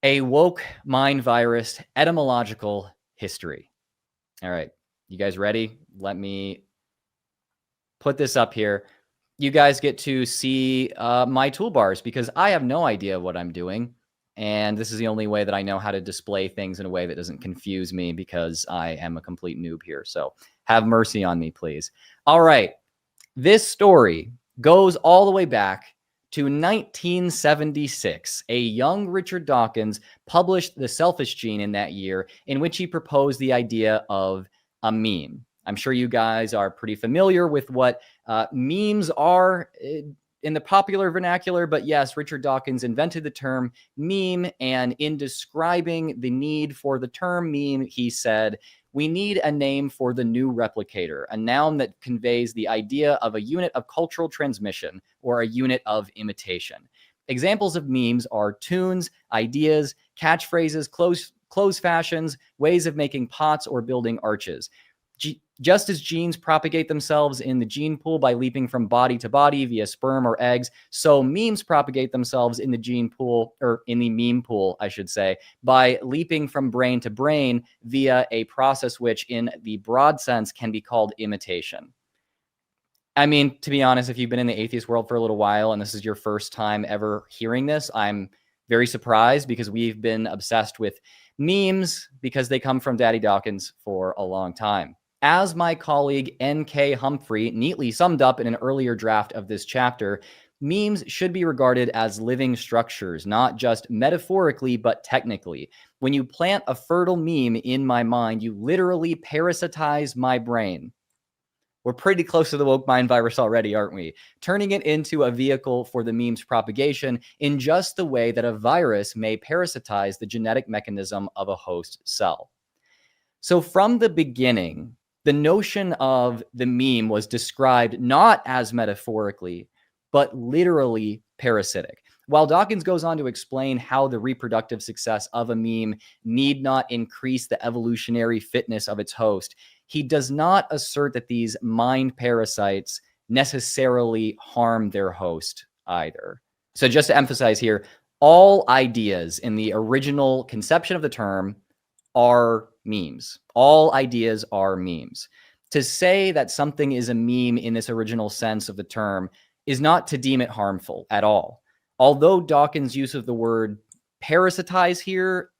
A woke mind virus etymological history. All right, you guys ready? Let me put this up here. You guys get to see my toolbars because I have no idea what I'm doing. And this is the only way that I know how to display things in a way that doesn't confuse me because I am a complete noob here. So have mercy on me, please. All right. This story goes all the way back to 1976. A young Richard Dawkins published The Selfish Gene in that year, in which he proposed the idea of a meme. I'm sure you guys are pretty familiar with what memes are in the popular vernacular, but yes, Richard Dawkins invented the term meme, and in describing the need for the term meme, he said, "We need a name for the new replicator, a noun that conveys the idea of a unit of cultural transmission or a unit of imitation." Examples of memes are tunes, ideas, catchphrases, clothes fashions, ways of making pots or building arches. Just as genes propagate themselves in the gene pool by leaping from body to body via sperm or eggs, so memes propagate themselves in the gene pool, or in the meme pool, I should say, by leaping from brain to brain via a process which, in the broad sense, can be called imitation. I mean, to be honest, if you've been in the atheist world for a little while and this is your first time ever hearing this, I'm very surprised because we've been obsessed with memes because they come from Daddy Dawkins for a long time. As my colleague N.K. Humphrey neatly summed up in an earlier draft of this chapter, memes should be regarded as living structures, not just metaphorically, but technically. When you plant a fertile meme in my mind, you literally parasitize my brain. We're pretty close to the woke mind virus already, aren't we? Turning it into a vehicle for the meme's propagation in just the way that a virus may parasitize the genetic mechanism of a host cell. So from the beginning, the notion of the meme was described not as metaphorically, but literally parasitic. While Dawkins goes on to explain how the reproductive success of a meme need not increase the evolutionary fitness of its host, he does not assert that these mind parasites necessarily harm their host either. So just to emphasize here, all ideas in the original conception of the term are memes. All ideas are memes. To say that something is a meme in this original sense of the term is not to deem it harmful at all. Although Dawkins' use of the word parasitize here,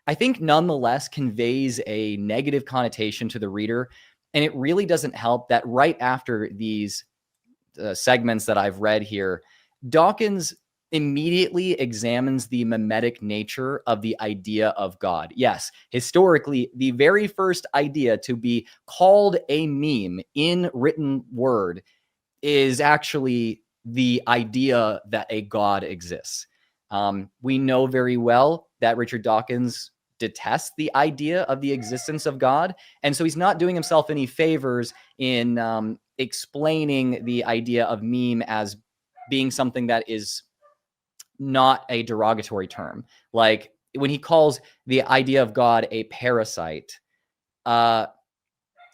I think nonetheless conveys a negative connotation to the reader. And it really doesn't help that right after these segments that I've read here, Dawkins immediately examines the memetic nature of the idea of God. Yes, historically, the very first idea to be called a meme in written word is actually the idea that a God exists. We know very well that Richard Dawkins detests the idea of the existence of God. And so he's not doing himself any favors in explaining the idea of meme as being something that is not a derogatory term. Like when he calls the idea of God a parasite,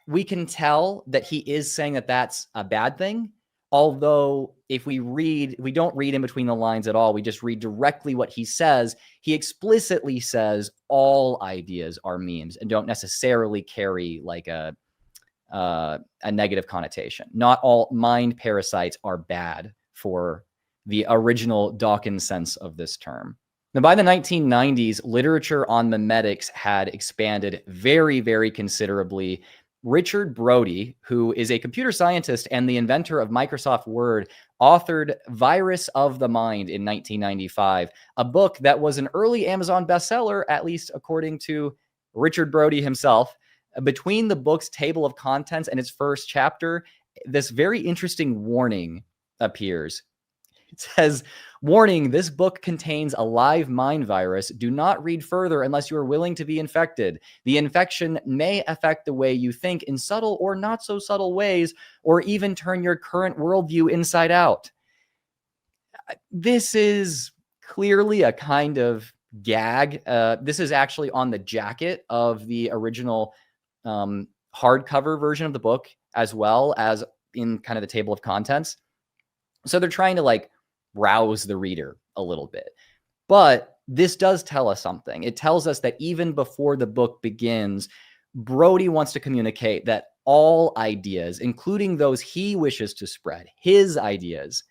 we can tell that he is saying that that's a bad thing. Although if we don't read in between the lines at all. We just read directly what he says. He explicitly says all ideas are memes and don't necessarily carry like a negative connotation. Not all mind parasites are bad for the original Dawkins sense of this term. Now, by the 1990s, literature on memetics had expanded very, very considerably. Richard Brody, who is a computer scientist and the inventor of Microsoft Word, authored Virus of the Mind in 1995, a book that was an early Amazon bestseller, at least according to Richard Brody himself. Between the book's table of contents and its first chapter, this very interesting warning appears. It says, "Warning, this book contains a live mind virus. Do not read further unless you are willing to be infected. The infection may affect the way you think in subtle or not so subtle ways, or even turn your current worldview inside out." This is clearly a kind of gag. This is actually on the jacket of the original hardcover version of the book, as well as in kind of the table of contents. So they're trying to like rouse the reader a little bit. But this does tell us something. It tells us that even before the book begins, Brody wants to communicate that all ideas, including those he wishes to spread, his ideas,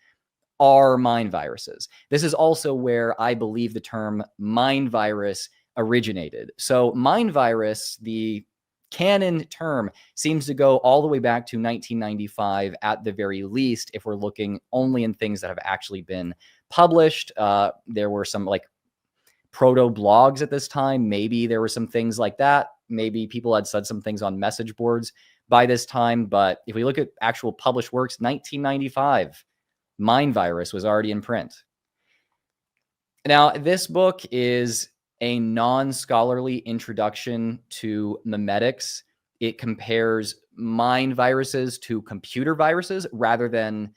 are mind viruses. This is also where I believe the term mind virus originated. So mind virus, the canon term, seems to go all the way back to 1995 at the very least, if we're looking only in things that have actually been published. There were some like proto blogs at this time. Maybe there were some things like that. Maybe people had said some things on message boards by this time. But if we look at actual published works, 1995, Mind Virus was already in print. Now, this book is a non-scholarly introduction to memetics. It compares mind viruses to computer viruses rather than,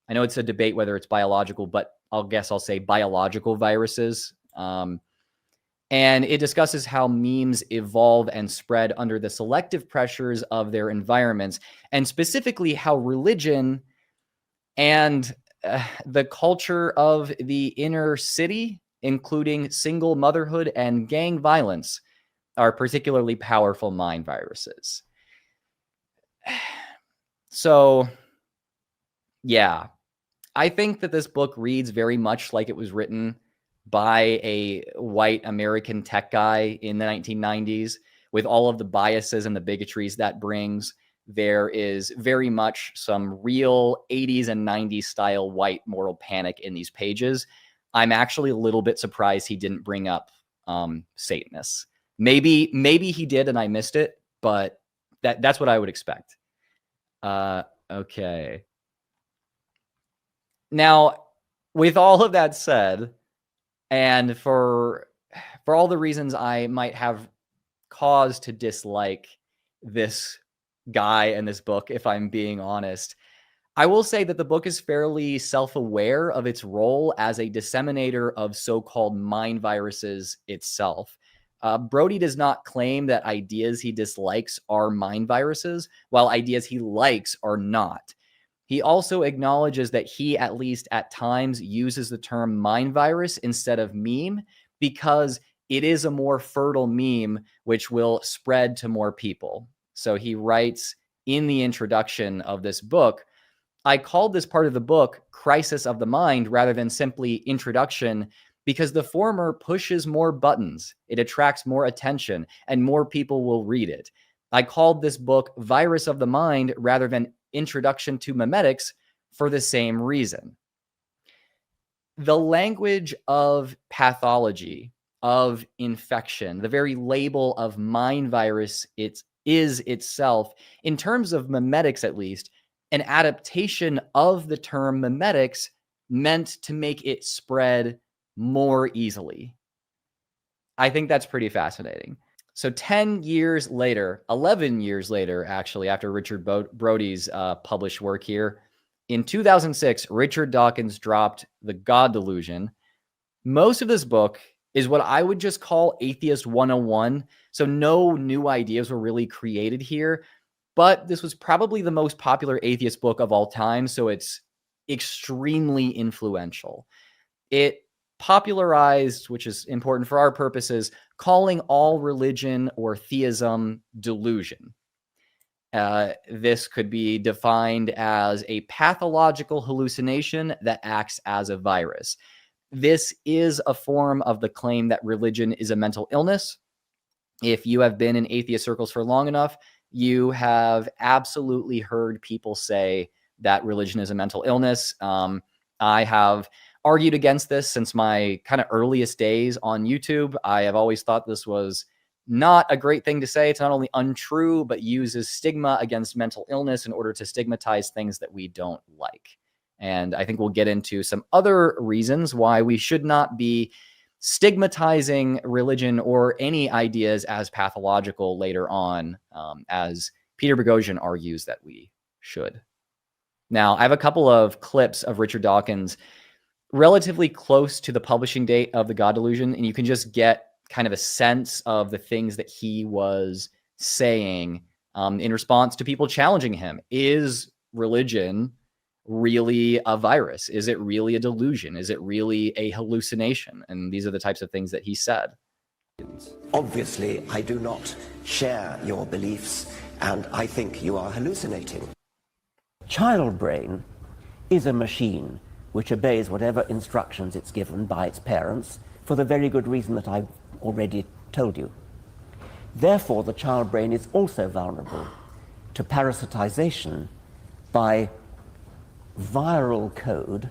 I know it's a debate whether it's biological, but I'll say biological viruses. And it discusses how memes evolve and spread under the selective pressures of their environments, and specifically how religion and the culture of the inner city, including single motherhood and gang violence, are particularly powerful mind viruses. So, yeah, I think that this book reads very much like it was written by a white American tech guy in the 1990s, with all of the biases and the bigotries that brings. There is very much some real 80s and 90s style white moral panic in these pages. I'm actually a little bit surprised he didn't bring up Satanists. Maybe he did and I missed it, but that's what I would expect. Okay. Now, with all of that said, and for all the reasons I might have cause to dislike this guy and this book, if I'm being honest, I will say that the book is fairly self-aware of its role as a disseminator of so-called mind viruses itself. Brody does not claim that ideas he dislikes are mind viruses, while ideas he likes are not. He also acknowledges that he, at least at times, uses the term mind virus instead of meme because it is a more fertile meme which will spread to more people. So he writes in the introduction of this book, I called this part of the book Crisis of the Mind rather than simply Introduction because the former pushes more buttons, it attracts more attention, and more people will read it. I called this book Virus of the Mind rather than Introduction to Memetics for the same reason. The language of pathology, of infection, the very label of mind virus, it is itself, in terms of memetics at least, an adaptation of the term memetics meant to make it spread more easily. I think that's pretty fascinating. So 10 years later, 11 years later, actually, after Richard Brody's published work here, in 2006, Richard Dawkins dropped The God Delusion. Most of this book is what I would just call Atheist 101. So no new ideas were really created here, but this was probably the most popular atheist book of all time, so it's extremely influential. It popularized, which is important for our purposes, calling all religion or theism delusion. This could be defined as a pathological hallucination that acts as a virus. This is a form of the claim that religion is a mental illness. If you have been in atheist circles for long enough, you have absolutely heard people say that religion is a mental illness. I have argued against this since my kind of earliest days on YouTube. I have always thought this was not a great thing to say. It's not only untrue, but uses stigma against mental illness in order to stigmatize things that we don't like. And I think we'll get into some other reasons why we should not be stigmatizing religion or any ideas as pathological later on, as Peter Boghossian argues that we should. Now, I have a couple of clips of Richard Dawkins relatively close to the publishing date of The God Delusion, and you can just get kind of a sense of the things that he was saying in response to people challenging him. Is religion really a virus? Is it really a delusion? Is it really a hallucination? And these are the types of things that he said. Obviously, I do not share your beliefs, and I think you are hallucinating. Child brain is a machine which obeys whatever instructions it's given by its parents for the very good reason that I've already told you. Therefore, the child brain is also vulnerable to parasitization by viral code,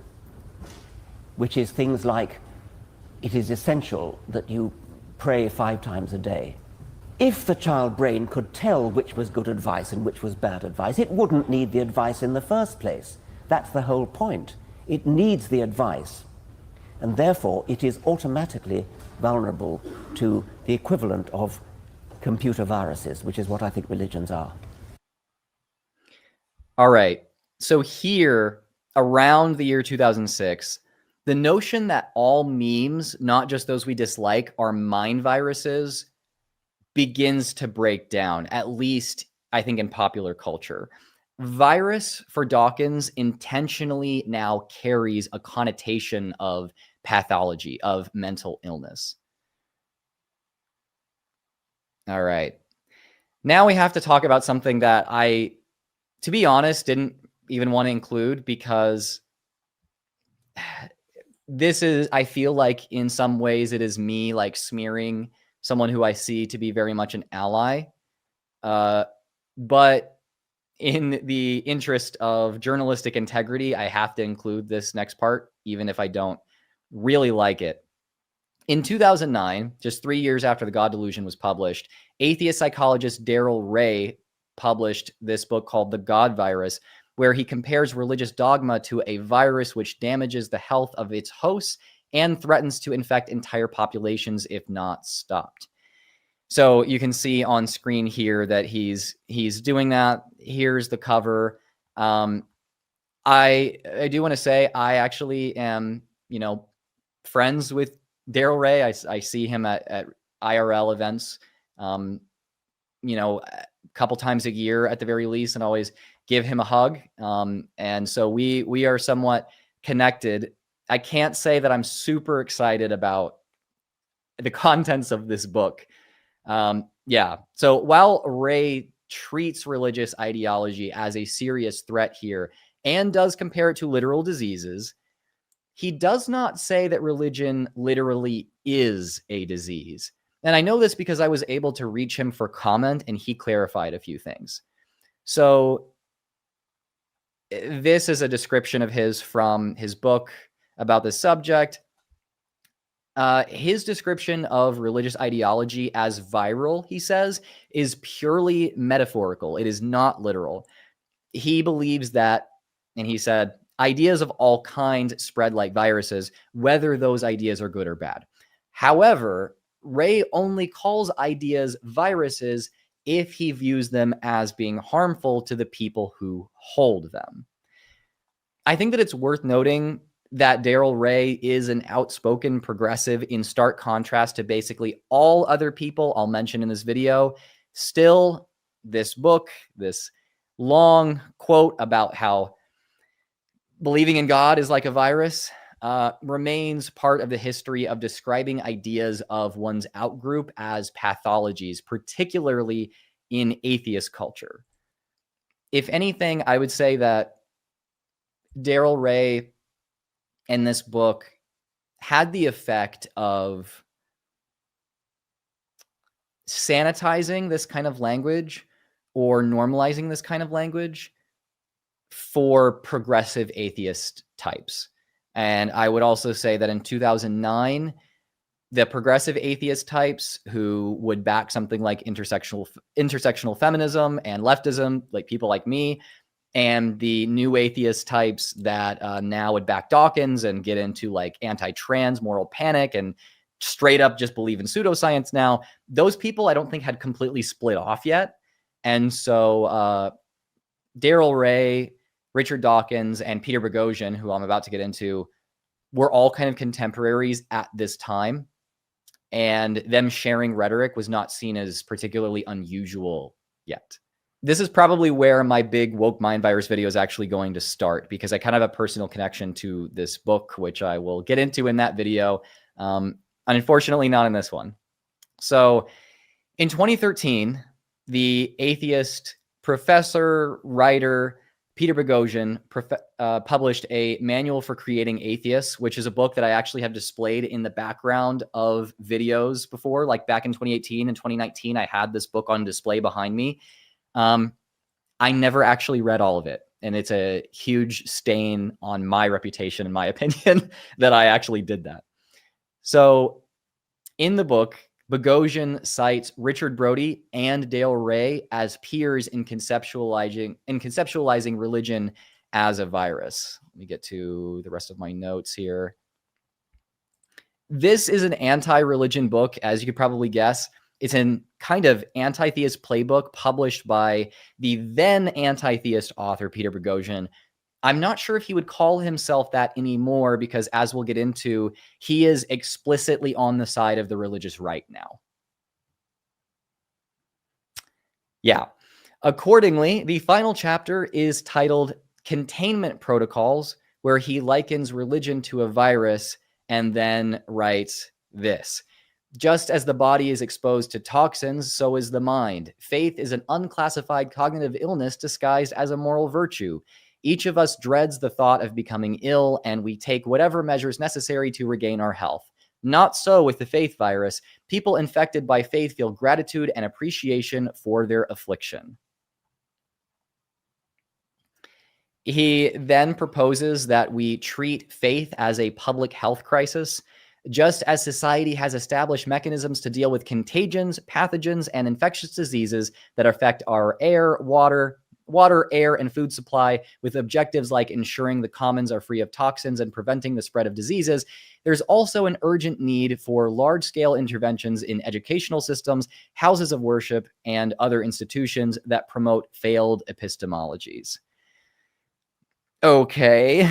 which is things like, it is essential that you pray 5 times a day. If the child brain could tell which was good advice and which was bad advice, it wouldn't need the advice in the first place. That's the whole point. It needs the advice, and therefore it is automatically vulnerable to the equivalent of computer viruses, which is what I think religions are. All right. So here, around the year 2006, the notion that all memes, not just those we dislike, are mind viruses begins to break down, at least I think in popular culture. Virus for Dawkins intentionally now carries a connotation of pathology, of mental illness. All right. Now we have to talk about something that I, to be honest, didn't even want to include, because this is, I feel like in some ways it is me like smearing someone who I see to be very much an ally. But in the interest of journalistic integrity, I have to include this next part, even if I don't really like it. In 2009, just 3 years after The God Delusion was published, atheist psychologist Darrell Ray published this book called The God Virus, where he compares religious dogma to a virus which damages the health of its hosts and threatens to infect entire populations if not stopped. So you can see on screen here that he's doing that. Here's the cover. I do want to say I actually am, friends with Darrell Ray. I see him at IRL events, a couple times a year at the very least, and always give him a hug. And so we are somewhat connected. I can't say that I'm super excited about the contents of this book. So while Ray treats religious ideology as a serious threat here and does compare it to literal diseases, he does not say that religion literally is a disease. And I know this because I was able to reach him for comment, and he clarified a few things. So this is a description of his from his book about this subject. His description of religious ideology as viral, he says, is purely metaphorical. It is not literal. He believes that, and he said, ideas of all kinds spread like viruses, whether those ideas are good or bad. However, Ray only calls ideas viruses if he views them as being harmful to the people who hold them. I think that it's worth noting that Darrell Ray is an outspoken progressive in stark contrast to basically all other people I'll mention in this video. Still, this book, this long quote about how believing in God is like a virus, remains part of the history of describing ideas of one's outgroup as pathologies, particularly in atheist culture. If anything, I would say that Darrell Ray in this book had the effect of sanitizing this kind of language or normalizing this kind of language for progressive atheist types. And I would also say that in 2009, the progressive atheist types who would back something like intersectional feminism and leftism, like people like me, and the new atheist types that now would back Dawkins and get into like anti-trans moral panic and straight up just believe in pseudoscience now, those people I don't think had completely split off yet. And so Darrell Ray, Richard Dawkins, and Peter Boghossian, who I'm about to get into, were all kind of contemporaries at this time. And them sharing rhetoric was not seen as particularly unusual yet. this is probably where my big woke mind virus video is actually going to start, because I kind of have a personal connection to this book, which I will get into in that video. Unfortunately, not in this one. So in 2013, the atheist professor, writer, Peter Boghossian published a manual for creating atheists, which is a book that I actually have displayed in the background of videos before. Like back in 2018 and 2019, I had this book on display behind me. I never actually read all of it. And it's a huge stain on my reputation, in my opinion, that I actually did that. So in the book, Boghossian cites Richard Brody and Dale Ray as peers in conceptualizing religion as a virus. Let me get to the rest of my notes here. This is an anti-religion book, as you could probably guess. It's an kind of anti-theist playbook published by the then anti-theist author, Peter Boghossian. I'm not sure if he would call himself that anymore, because as we'll get into, he is explicitly on the side of the religious right now. Yeah. Accordingly, the final chapter is titled Containment Protocols, where he likens religion to a virus and then writes this. Just as the body is exposed to toxins, so is the mind. Faith is an unclassified cognitive illness disguised as a moral virtue. Each of us dreads the thought of becoming ill, and we take whatever measures necessary to regain our health. Not so with the faith virus. People infected by faith feel gratitude and appreciation for their affliction. He then proposes that we treat faith as a public health crisis. Just as society has established mechanisms to deal with contagions, pathogens, and infectious diseases that affect our air, water, air, and food supply, with objectives like ensuring the commons are free of toxins and preventing the spread of diseases, there's also an urgent need for large-scale interventions in educational systems, houses of worship, and other institutions that promote failed epistemologies. Okay.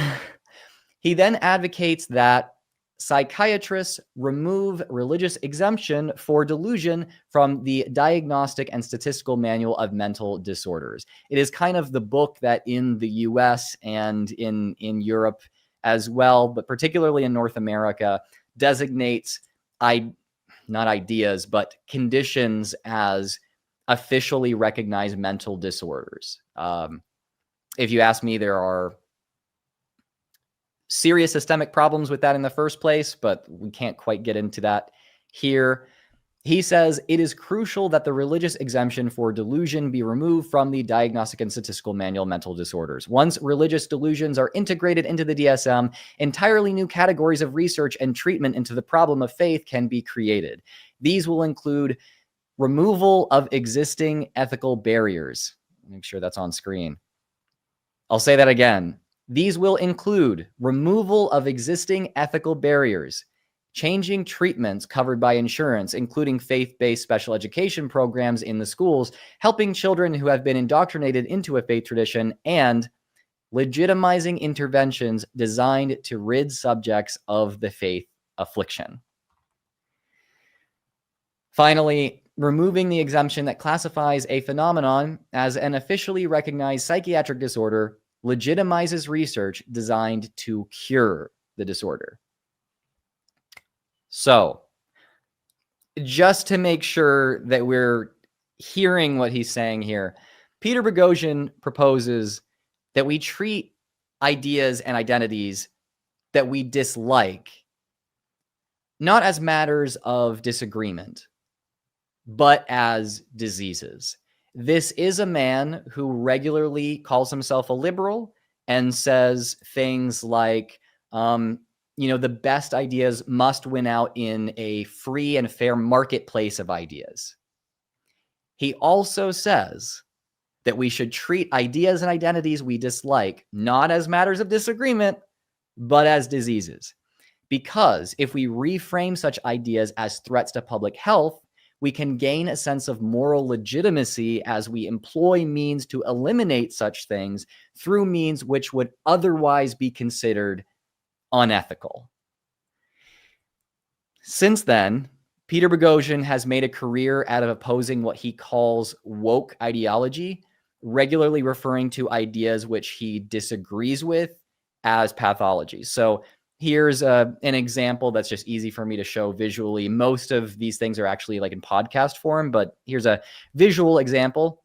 He then advocates that psychiatrists remove religious exemption for delusion from the Diagnostic and Statistical Manual of Mental Disorders. It is kind of the book that in the US and in Europe as well, but particularly in North America, designates not ideas, but conditions as officially recognized mental disorders. If you ask me, there are serious systemic problems with that in the first place, but we can't quite get into that here. He says it is crucial that the religious exemption for delusion be removed from the Diagnostic and Statistical Manual of Mental Disorders. Once religious delusions are integrated into the DSM, entirely new categories of research and treatment into the problem of faith can be created. These will include removal of existing ethical barriers. Make sure that's on screen. I'll say that again. These will include removal of existing ethical barriers, changing treatments covered by insurance, including faith-based special education programs in the schools, helping children who have been indoctrinated into a faith tradition, and legitimizing interventions designed to rid subjects of the faith affliction. Finally, removing the exemption that classifies a phenomenon as an officially recognized psychiatric disorder legitimizes research designed to cure the disorder. So, just to make sure that we're hearing what he's saying here, Peter Boghossian proposes that we treat ideas and identities that we dislike not as matters of disagreement, but as diseases. This is a man who regularly calls himself a liberal and says things like, the best ideas must win out in a free and fair marketplace of ideas. He also says that we should treat ideas and identities we dislike not as matters of disagreement, but as diseases. Because if we reframe such ideas as threats to public health, we can gain a sense of moral legitimacy as we employ means to eliminate such things through means which would otherwise be considered unethical. Since then, Peter Boghossian has made a career out of opposing what he calls woke ideology, regularly referring to ideas which he disagrees with as pathology. So here's an example that's just easy for me to show visually. Most of these things are actually like in podcast form, but here's a visual example.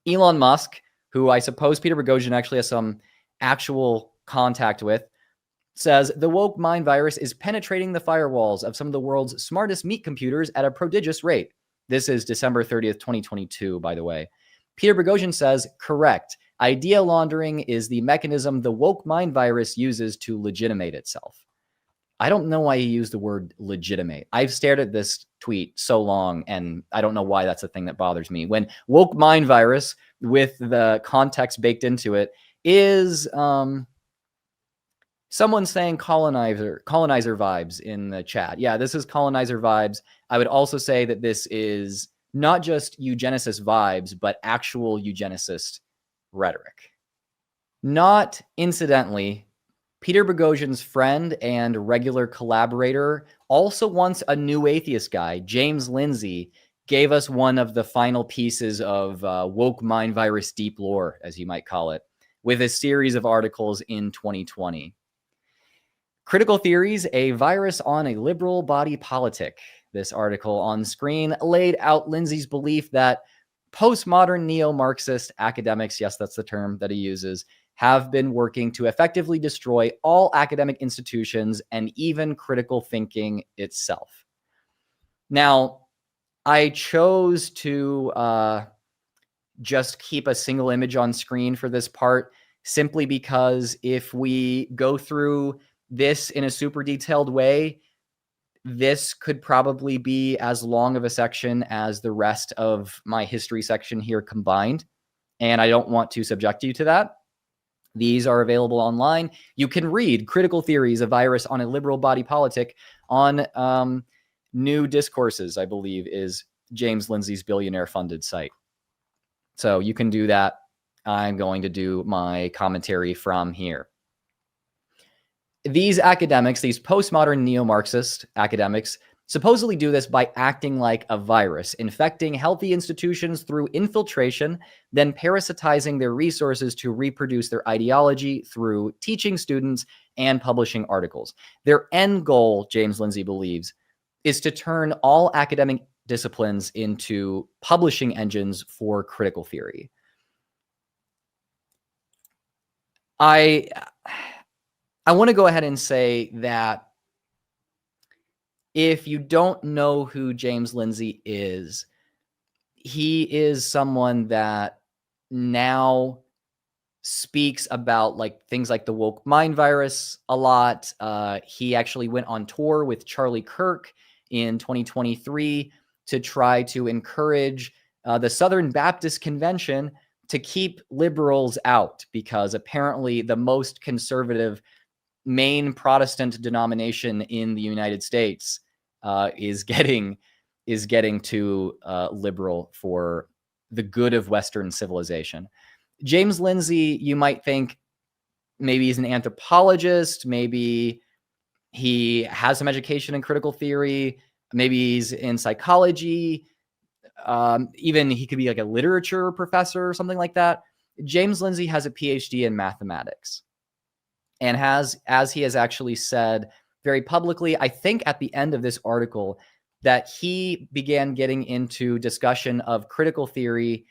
Elon Musk, who I suppose Peter Boghossian actually has some actual contact with, says the woke mind virus is penetrating the firewalls of some of the world's smartest meat computers at a prodigious rate. This is December 30th, 2022, by the way. Peter Boghossian says, correct. Idea laundering is the mechanism the woke mind virus uses to legitimate itself. I don't know why he used the word legitimate. I've stared at this tweet so long, and I don't know why that's the thing that bothers me. When woke mind virus, with the context baked into it, is someone saying colonizer vibes in the chat. Yeah, this is colonizer vibes. I would also say that this is not just eugenicist vibes, but actual eugenicist rhetoric. Not incidentally, Peter Boghossian's friend and regular collaborator, also once a new atheist guy, James Lindsay, gave us one of the final pieces of woke mind virus deep lore, as you might call it, with a series of articles in 2020. Critical Theories, a virus on a liberal body politic. This article on screen laid out Lindsay's belief that postmodern neo-Marxist academics, yes, that's the term that he uses, have been working to effectively destroy all academic institutions and even critical thinking itself. Now, I chose to just keep a single image on screen for this part, simply because if we go through this in a super detailed way, this could probably be as long of a section as the rest of my history section here combined. And I don't want to subject you to that. These are available online. You can read Critical Theories, a virus on a liberal body politic on New Discourses, I believe, is James Lindsay's billionaire-funded site. So you can do that. I'm going to do my commentary from here. These academics, these postmodern neo-Marxist academics, supposedly do this by acting like a virus, infecting healthy institutions through infiltration, then parasitizing their resources to reproduce their ideology through teaching students and publishing articles. Their end goal, James Lindsay believes, is to turn all academic disciplines into publishing engines for critical theory. I want to go ahead and say that if you don't know who James Lindsay is, he is someone that now speaks about like things like the woke mind virus a lot. He actually went on tour with Charlie Kirk in 2023 to try to encourage the Southern Baptist Convention to keep liberals out, because apparently the most conservative main Protestant denomination in the United States is getting too liberal for the good of Western civilization. James Lindsay, you might think maybe he's an anthropologist, maybe he has some education in critical theory, maybe he's in psychology, even he could be like a literature professor or something like that. James Lindsay has a PhD in mathematics, and as he has actually said very publicly, I think at the end of this article, that he began getting into discussion of critical theory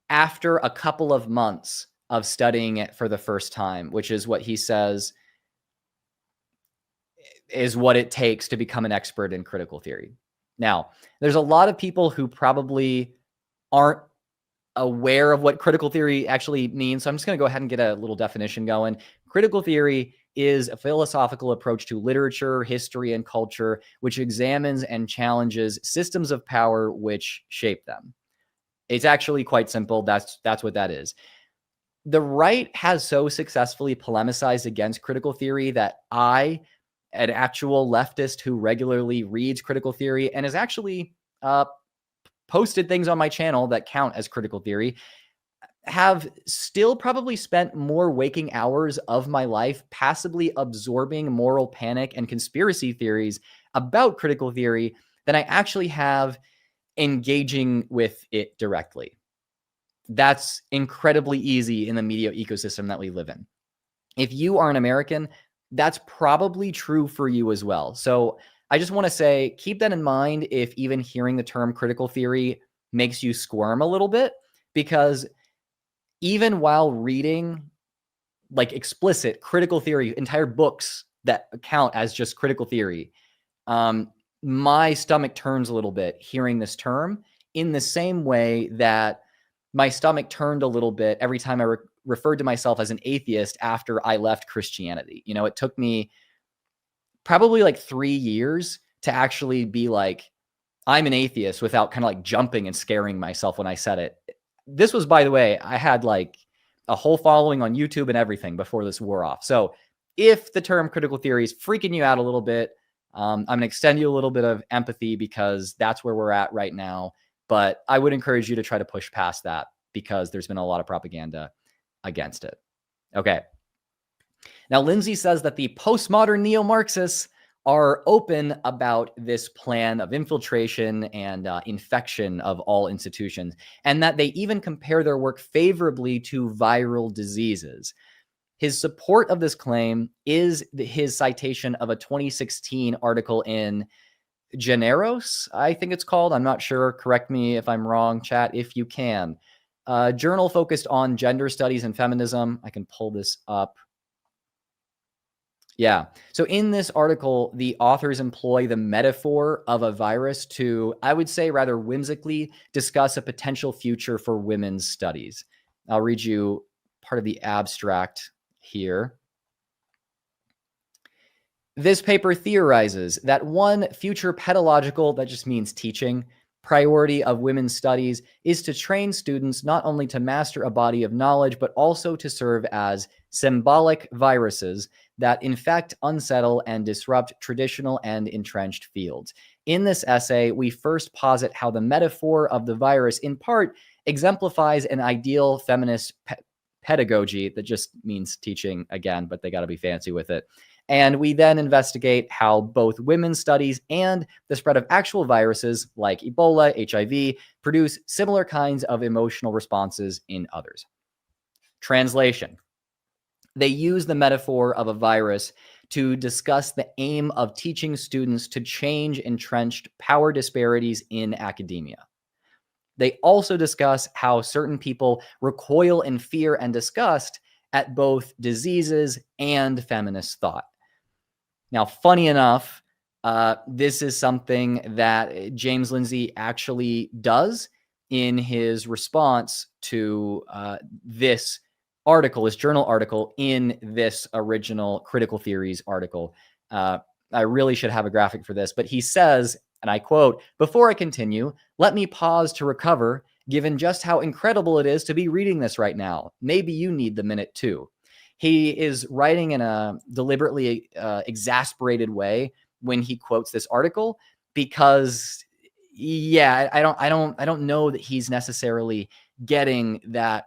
after a couple of months of studying it for the first time, which is what he says is what it takes to become an expert in critical theory. Now, there's a lot of people who probably aren't aware of what critical theory actually means. So I'm just going to go ahead and get a little definition going. Critical theory is a philosophical approach to literature, history, and culture, which examines and challenges systems of power which shape them. It's actually quite simple. That's what that is. The right has so successfully polemicized against critical theory that I, an actual leftist who regularly reads critical theory and has actually posted things on my channel that count as critical theory, have still probably spent more waking hours of my life passively absorbing moral panic and conspiracy theories about critical theory than I actually have engaging with it directly. That's incredibly easy in the media ecosystem that we live in. If you are an American, that's probably true for you as well. So I just want to say, keep that in mind if even hearing the term critical theory makes you squirm a little bit, because even while reading like explicit critical theory, entire books that count as just critical theory, my stomach turns a little bit hearing this term, in the same way that my stomach turned a little bit every time I referred to myself as an atheist after I left Christianity. You know, it took me probably like 3 years to actually be like, I'm an atheist, without kind of like jumping and scaring myself when I said it. This was, by the way, I had like a whole following on YouTube and everything before this wore off. So if the term critical theory is freaking you out a little bit, I'm going to extend you a little bit of empathy, because that's where we're at right now. But I would encourage you to try to push past that, because there's been a lot of propaganda against it. Okay. Now, Lindsay says that the postmodern neo-Marxists are open about this plan of infiltration and infection of all institutions, and that they even compare their work favorably to viral diseases. His support of this claim is his citation of a 2016 article in Generos, I think it's called. I'm not sure. Correct me if I'm wrong, chat, if you can. Journal focused on gender studies and feminism. I can pull this up. Yeah. So in this article, the authors employ the metaphor of a virus to, I would say, rather whimsically discuss a potential future for women's studies. I'll read you part of the abstract here. This paper theorizes that one future pedagogical, that just means teaching, priority of women's studies is to train students not only to master a body of knowledge, but also to serve as symbolic viruses that infect, unsettle, and disrupt traditional and entrenched fields. In this essay, we first posit how the metaphor of the virus in part exemplifies an ideal feminist pedagogy, that just means teaching again, but they got to be fancy with it. And we then investigate how both women's studies and the spread of actual viruses like Ebola, HIV, produce similar kinds of emotional responses in others. Translation. They use the metaphor of a virus to discuss the aim of teaching students to change entrenched power disparities in academia. They also discuss how certain people recoil in fear and disgust at both diseases and feminist thought. Now, funny enough, this is something that James Lindsay actually does in his response to this article, this journal article in this original Critical Theories article. I really should have a graphic for this, but he says, and I quote, "Before I continue, let me pause to recover, given just how incredible it is to be reading this right now. Maybe you need the minute too." He is writing in a deliberately exasperated way when he quotes this article, because, yeah, I don't know that he's necessarily getting that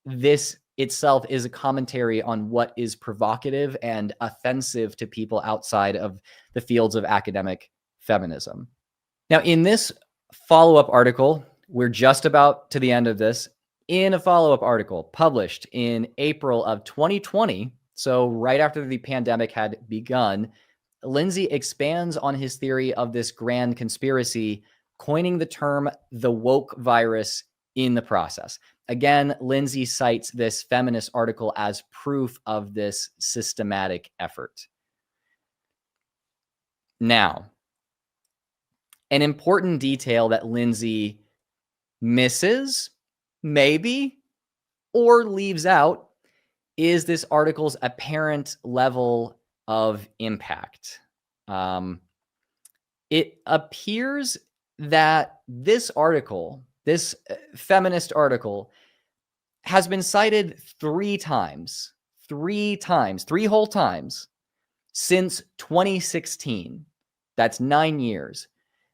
this itself is a commentary on what is provocative and offensive to people outside of the fields of academic feminism. Now, in this follow-up article, we're just about to the end of this. In a follow-up article published in April of 2020, so right after the pandemic had begun, Lindsay expands on his theory of this grand conspiracy, coining the term the woke virus in the process. Again, Lindsay cites this feminist article as proof of this systematic effort. Now, an important detail that Lindsay misses, maybe, or leaves out, is this article's apparent level of impact. It appears that this article, this feminist article, has been cited three whole times since 2016. That's 9 years,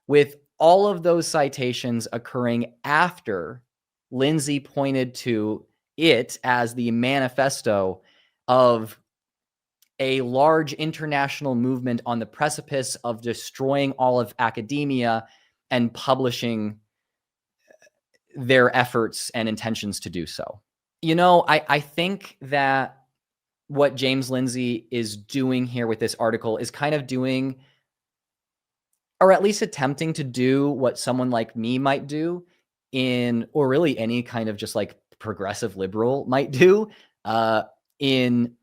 with all of those citations occurring after Lindsay pointed to it as the manifesto of a large international movement on the precipice of destroying all of academia and publishing their efforts and intentions to do so. You know, I think that what James Lindsay is doing here with this article is kind of doing, or at least attempting to do, what someone like me might do or really any kind of just like progressive liberal might do, in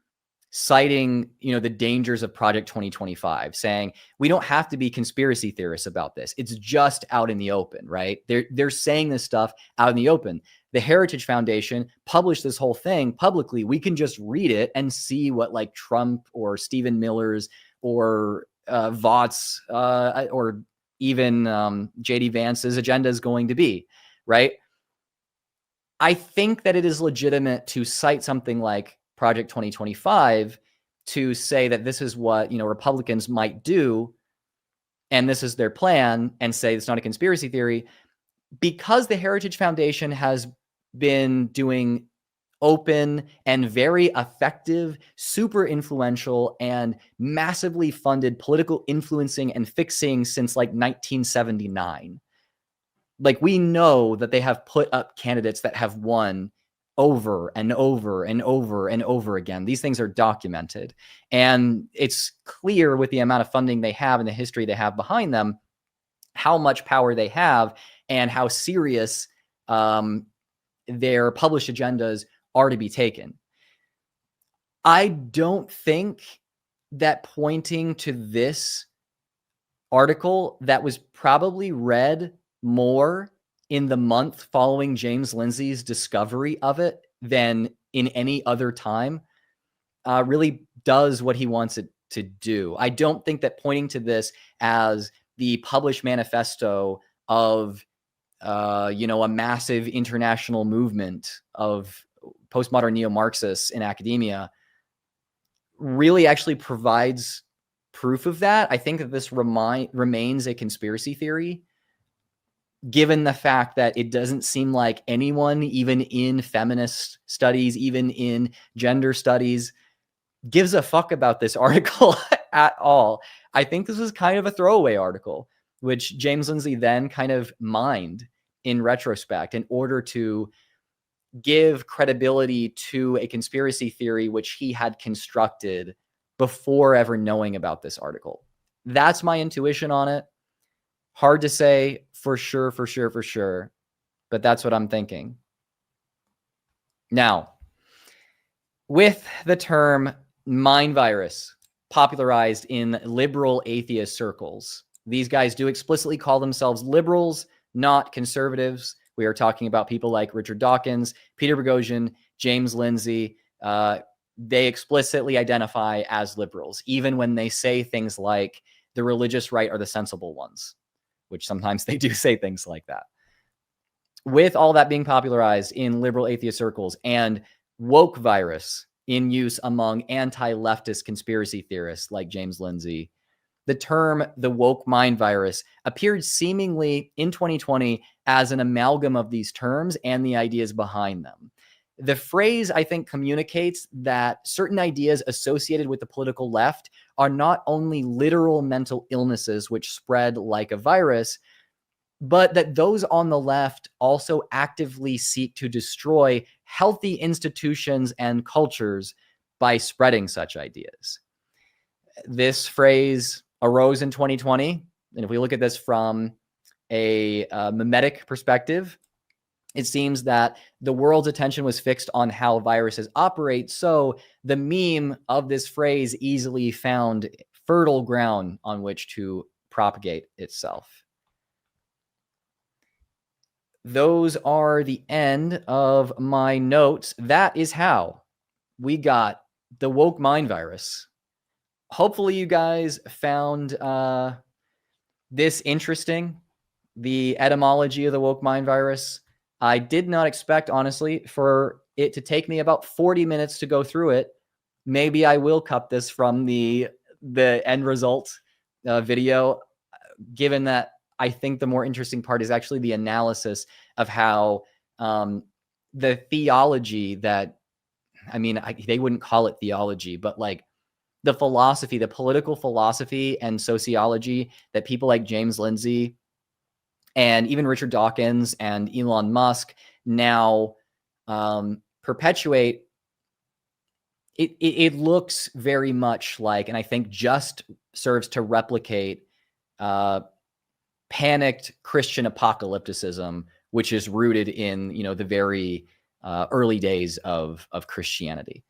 citing, the dangers of Project 2025, saying we don't have to be conspiracy theorists about this. It's just out in the open, right? They're saying this stuff out in the open. The Heritage Foundation published this whole thing publicly. We can just read it and see what like Trump or Stephen Miller's or Vought's or even JD Vance's agenda is going to be, right? I think that it is legitimate to cite something like Project 2025 to say that this is what, Republicans might do, and this is their plan, and say it's not a conspiracy theory, because the Heritage Foundation has been doing open and very effective, super influential, and massively funded political influencing and fixing since like 1979. Like, we know that they have put up candidates that have won over and over and over and over again. These things are documented. And it's clear with the amount of funding they have and the history they have behind them, how much power they have and how serious their published agendas are to be taken. I don't think that pointing to this article that was probably read more in the month following James Lindsay's discovery of it than in any other time really does what he wants it to do. I don't think that pointing to this as the published manifesto of a massive international movement of postmodern neo-Marxists in academia really actually provides proof of that. I think that this remains a conspiracy theory, given the fact that it doesn't seem like anyone, even in feminist studies, even in gender studies, gives a fuck about this article at all. I think this was kind of a throwaway article, which James Lindsay then kind of mined in retrospect in order to give credibility to a conspiracy theory which he had constructed before ever knowing about this article. That's my intuition on it. Hard to say for sure, but that's what I'm thinking. Now, with the term mind virus popularized in liberal atheist circles, these guys do explicitly call themselves liberals, not conservatives. We are talking about people like Richard Dawkins, Peter Boghossian, James Lindsay. They explicitly identify as liberals, even when they say things like the religious right are the sensible ones, which sometimes they do say things like that. With all that being popularized in liberal atheist circles and woke virus in use among anti-leftist conspiracy theorists like James Lindsay, the term the woke mind virus appeared seemingly in 2020 as an amalgam of these terms and the ideas behind them. The phrase, I think, communicates that certain ideas associated with the political left are not only literal mental illnesses which spread like a virus, but that those on the left also actively seek to destroy healthy institutions and cultures by spreading such ideas. This phrase arose in 2020. And if we look at this from a memetic perspective, it seems that the world's attention was fixed on how viruses operate. So the meme of this phrase easily found fertile ground on which to propagate itself. Those are the end of my notes. That is how we got the woke mind virus. Hopefully you guys found this interesting, the etymology of the woke mind virus. I did not expect, honestly, for it to take me about 40 minutes to go through it. Maybe I will cut this from the end result video, given that I think the more interesting part is actually the analysis of how the theology that, they wouldn't call it theology, but like the philosophy, the political philosophy and sociology that people like James Lindsay And even Richard Dawkins and Elon Musk now perpetuate. It looks very much like, and I think just serves to replicate panicked Christian apocalypticism, which is rooted in, the very early days of Christianity.